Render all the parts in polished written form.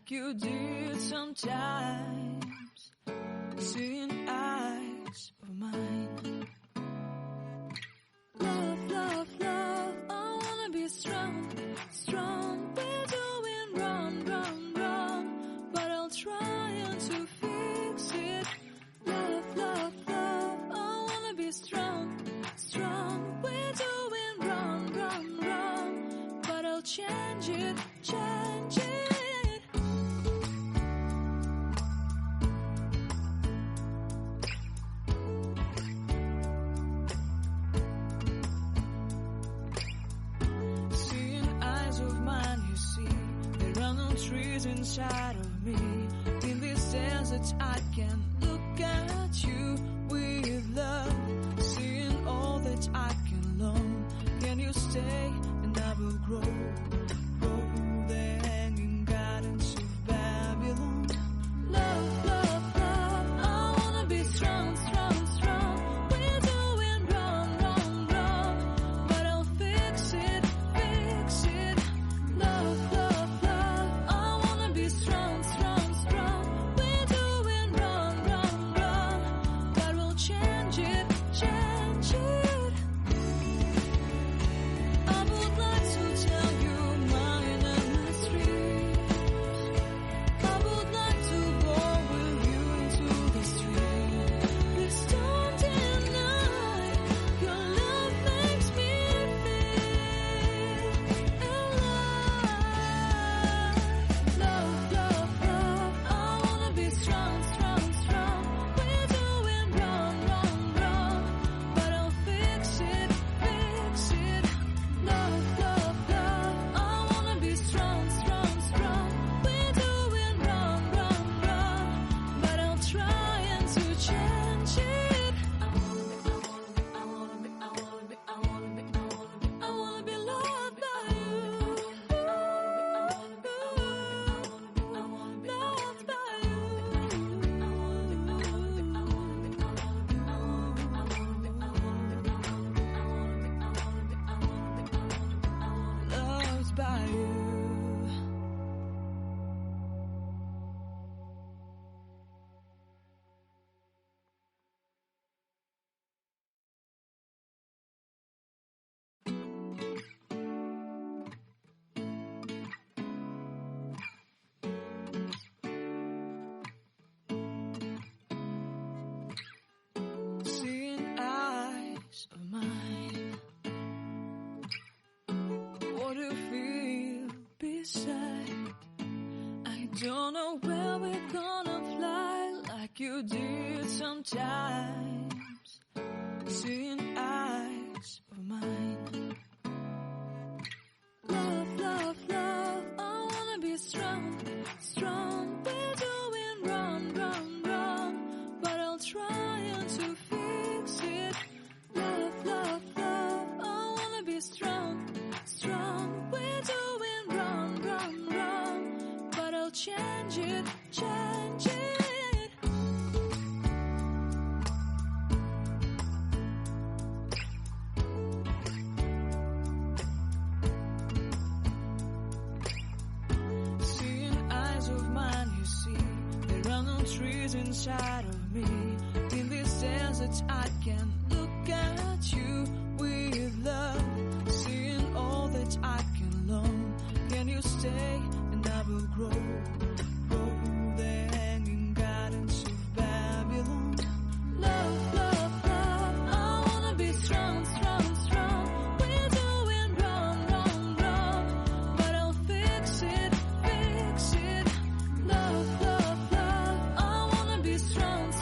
like you did sometimes, seeing eyes of mine. Love, love, love, I wanna be strong, strong. We're doing wrong, wrong, wrong, but I'll try to fix it. Love, love, love, I wanna be strong, strong. We're doing wrong, wrong, wrong, but I'll change it, change it. Trees inside of me. In this desert I can look at you with love, seeing all that I can learn. Can you stay and I will grow, grow the hanging gardens of Babylon. Love, love, love, I wanna be strong, strong, strong. We're doing wrong, wrong, wrong, but I'll fix it, fix it. Love, love, strong, strong, strong. We're doing wrong, wrong, wrong, but we'll change it, change it. I would like to tell you mine and my street. I would like to go with you into the street. Please don't deny your love makes me feel alive. Love, love, love, I wanna be strong, strong, strong. We're doing wrong, wrong, wrong, but I'll fix it, fix it. Love, love, love, I wanna be strong, strong, strong. We're doing wrong, wrong, wrong, but I'll try to change it. I wanna be loved by you. Loved by you. Loved by you. Seeing eyes of mine. What do you feel beside? I don't know where we're gonna fly like you did sometimes, seeing eyes of mine. Love, love, love, I wanna be strong, strong. We're doing wrong, wrong, wrong, but I'll try to fix it. Love, love, love, I wanna be strong, strong. We're doing wrong, wrong, wrong, but I'll change it, change it. Seeing eyes of mine, you see, there are no trees inside of me. In this desert I can look at you with love, seeing all that I can learn. Can you stay and I will grow, grow the hanging gardens of Babylon. Love, love, love, I wanna be strong, strong, strong. We're doing wrong, wrong, wrong, but I'll fix it, fix it. Love, love, love, I wanna be strong,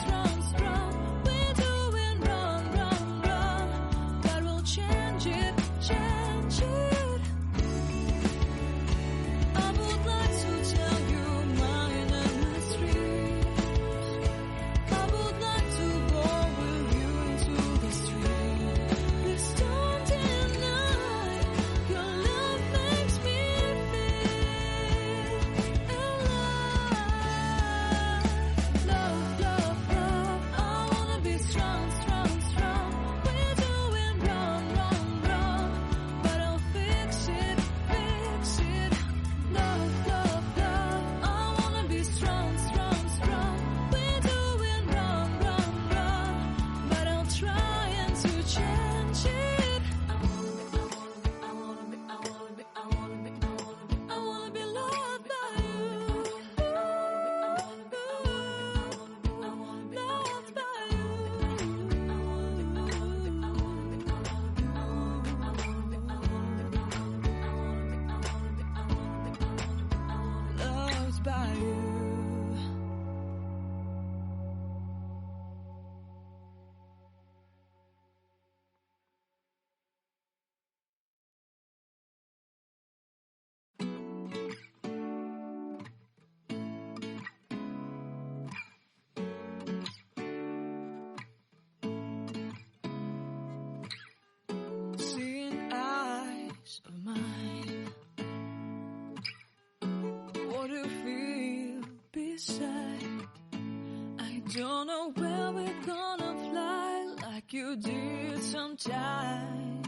like you did sometimes.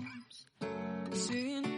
Seeing